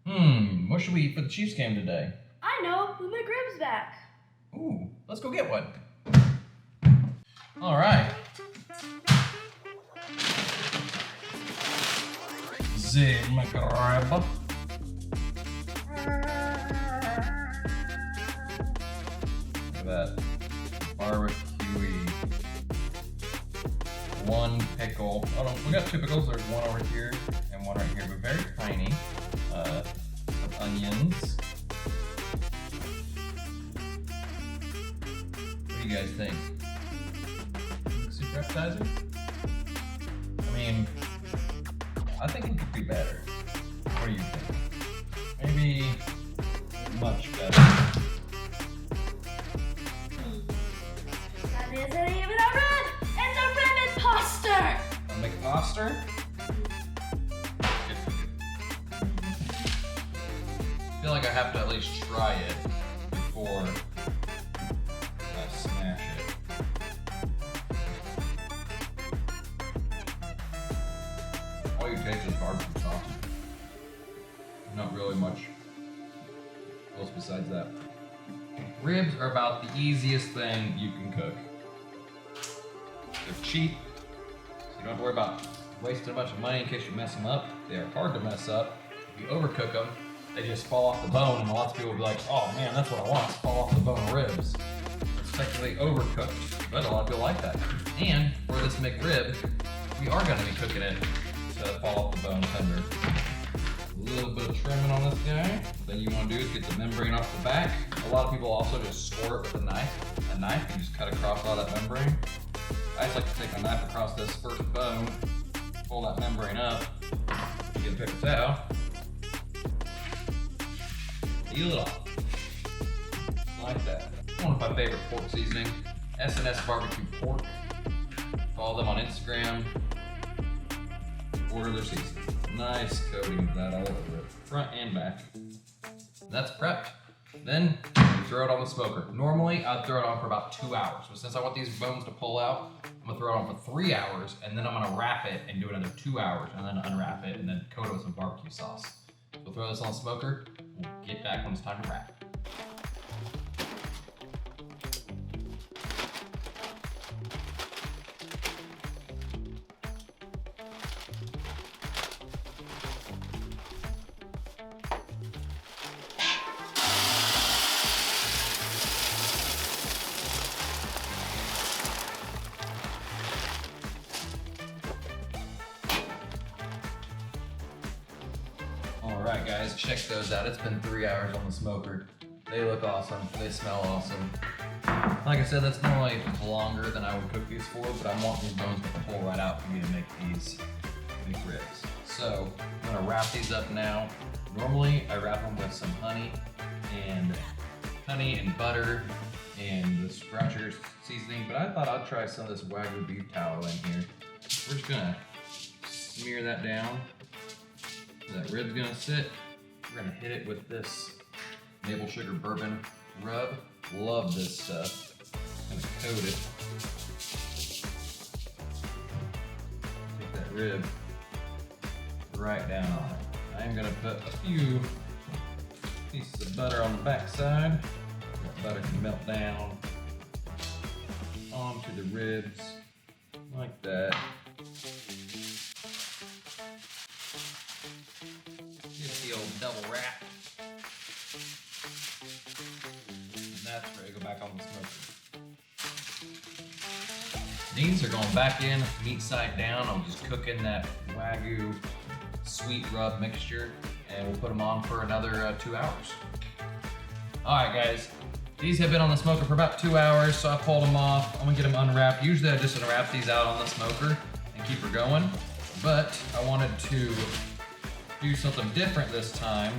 What should we eat for the Chiefs game today? I know, the McRib's back. Ooh, let's go get one. All right. McRib. Look at that barbecue-y. One pickle. Oh no, we got two pickles. There's one over here and one right here, but very tiny. Some onions. What do you guys think? Super appetizer? I mean, I think it could be better. What do you think? Maybe much better. That isn't even a rib! It's a rib imposter! A McPoster? I feel like I have to at least try it before I smash it. All you taste is barbecue sauce. Not really much else besides that. Ribs are about the easiest thing you can cook. They're cheap, so you don't have to worry about wasting a bunch of money in case you mess them up. They are hard to mess up. If you overcook them, they just fall off the bone, and lots of people will be like, oh man, that's what I want, is fall off the bone ribs. It's technically overcooked, but a lot of people like that. And for this McRib, we are gonna be cooking it to fall off the bone tender. A little bit of trimming on this guy. Then you want to do is get the membrane off the back. A lot of people also just score it with a knife. A knife, you just cut across all that membrane. I just like to take a knife across this first bone, pull that membrane up, get a paper towel, peel it off. Like that. One of my favorite pork seasoning, S&S barbecue pork. Follow them on Instagram. Order their seasoning. Nice coating of that all over it, front and back. That's prepped. Then you throw it on the smoker. Normally, I'd throw it on for about 2 hours, but since I want these bones to pull out, I'm gonna throw it on for 3 hours, and then I'm gonna wrap it and do another 2 hours, and then unwrap it, and then coat it with some barbecue sauce. We'll throw this on the smoker. We'll get back when it's time to wrap. Alright guys, check those out. It's been 3 hours on the smoker. They look awesome. They smell awesome. Like I said, that's normally longer than I would cook these for, but I'm wanting these bones to pull right out for me to make these McRibs. So I'm gonna wrap these up now. Normally I wrap them with some honey and butter and the scratcher seasoning, but I thought I'd try some of this Wagyu beef tallow in here. We're just gonna smear that down. That rib's gonna sit. We're gonna hit it with this maple sugar bourbon rub. Love this stuff. Gonna coat it. Take that rib right down on it. I am gonna put a few pieces of butter on the back side. That butter can melt down onto the ribs like that. Get the old double wrap. And that's ready to go back on the smoker. These are going back in, meat side down. I'm just cooking that Wagyu sweet rub mixture, and we'll put them on for another 2 hours. All right, guys. These have been on the smoker for about 2 hours, so I pulled them off. I'm gonna get them unwrapped. Usually I just unwrap these out on the smoker and keep her going, but I wanted to do something different this time.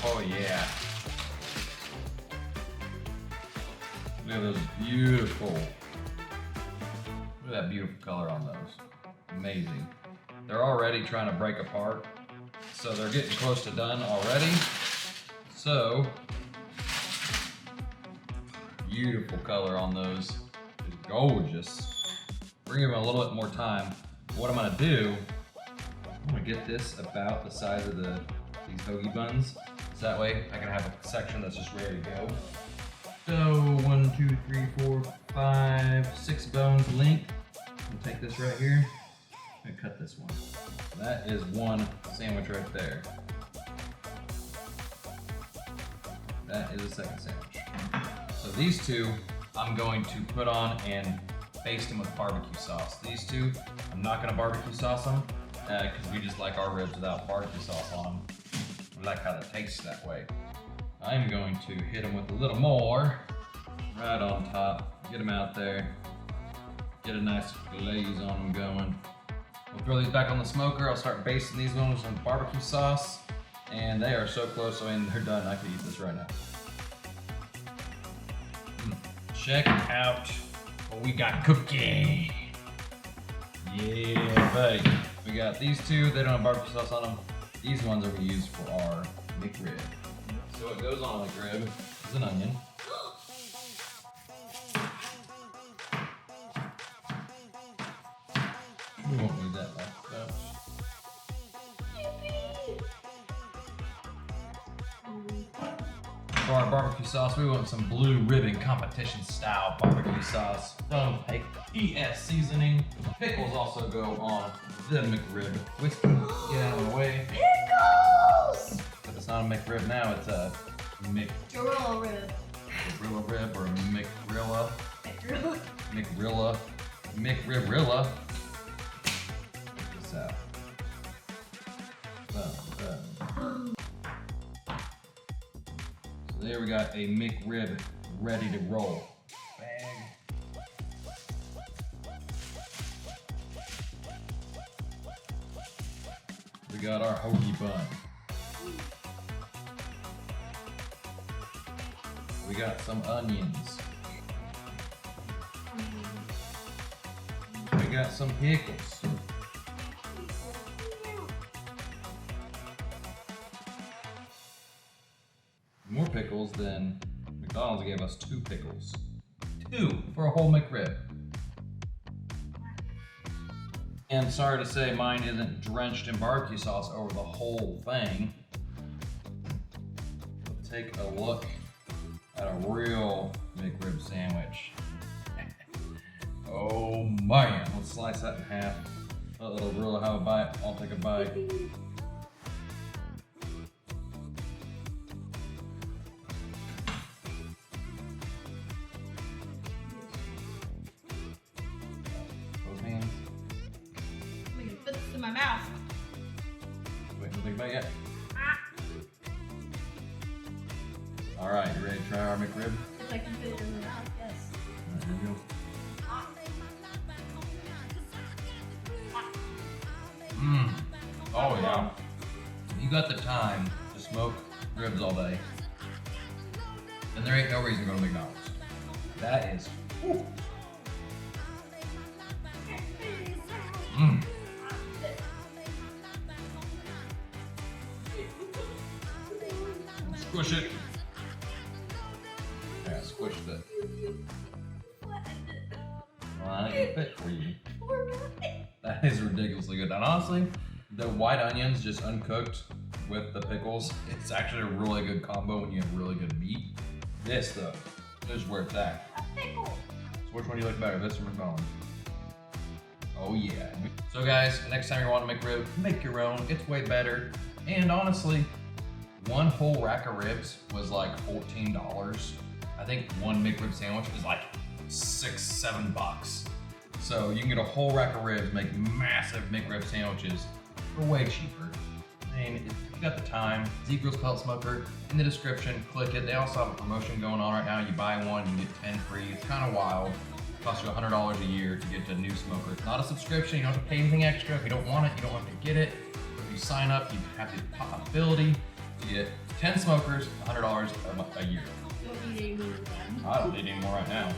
Oh yeah. Look at those beautiful. Look at that beautiful color on those. Amazing. They're already trying to break apart, so they're getting close to done already. So, beautiful color on those. It's gorgeous. We're gonna give them a little bit more time. What I'm gonna do I'm gonna get this about the size of these hoagie buns. So that way I can have a section that's just ready to go. So 1, 2, 3, 4, 5, 6 bones length. We'll take this right here and cut this one. That is one sandwich right there. That is a second sandwich. So these two I'm going to put on and baste them with barbecue sauce. These two, I'm not gonna barbecue sauce them because we just like our ribs without barbecue sauce on them. We like how that tastes that way. I'm going to hit them with a little more right on top. Get them out there. Get a nice glaze on them going. We'll throw these back on the smoker. I'll start basting these ones with barbecue sauce. And they are so close, I mean, they're done. I could eat this right now. Check out what we got cooking. Yeah, buddy. We got these two. They don't have barbecue sauce on them. These ones are we use for our McRib. So what goes on a McRib is an onion. We won't need that much. For our barbecue sauce, we want some blue ribbon competition style barbecue sauce from ES Seasoning. Pickles also go on the McRib. Whiskey, get out of the way. Pickles! But it's not a McRib now, it's a Gorilla rib. Gorilla rib or a McRilla. McRib. McRilla. McRibrilla. Check this out. Boom. So there we got a McRib ready to roll. Bag. We got our hoagie bun. We got some onions. We got some pickles. More pickles than McDonald's gave us 2 pickles. 2 for a whole McRib. And sorry to say, mine isn't drenched in barbecue sauce over the whole thing. But take a look at a real McRib sandwich. Oh man, let's slice that in half. Let little gorilla have a bite. I'll take a bite. Both hands. I'm gonna put this in my mouth. Wait, don't think about it yet. All right, you ready to try our McRib? If I can fit it in my mouth, yes. All right, here we go. Oh yeah. If you got the time to smoke ribs all day, then there ain't no reason to go to McDonald's. That is. Whew. Squish it. Yeah, squished it. Well, I ain't fit for you. That is ridiculously good. And honestly, the white onions just uncooked with the pickles, it's actually a really good combo when you have really good meat. This though, this is where it's at. A pickle. So which one do you like better, this or McDonald's? Oh yeah. So guys, next time you want a McRib, make your own. It's way better. And honestly, one whole rack of ribs was like $14. I think one McRib sandwich is like $6-7. So you can get a whole rack of ribs, make massive McRib sandwiches for way cheaper. I mean, if you got the time, Zgrills pellet smoker in the description, click it. They also have a promotion going on right now. You buy one, you get 10 free. It's kind of wild. It costs you $100 a year to get a new smoker. It's not a subscription. You don't have to pay anything extra. If you don't want it, you don't have to get it. But if you sign up, you have the possibility to get 10 smokers, $100 a year. You don't need any more of that. I don't need any more right now,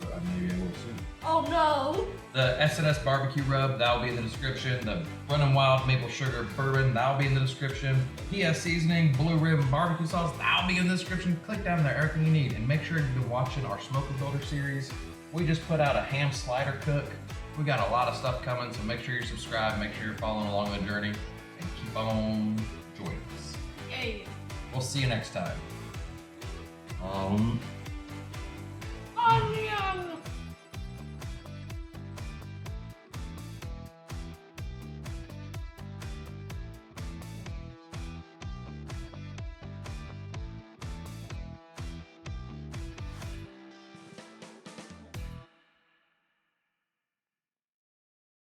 but maybe I will soon. Oh no! The S&S barbecue rub, that'll be in the description. The Runnin' Wild maple sugar bourbon, that'll be in the description. PS seasoning, blue ribbon barbecue sauce, that'll be in the description. Click down there, everything you need. And make sure you've been watching our Smoker Builder series. We just put out a ham slider cook We got a lot of stuff coming, so make sure you're subscribed, make sure you're following along the journey, and keep on joining us. Yay. We'll see you next time.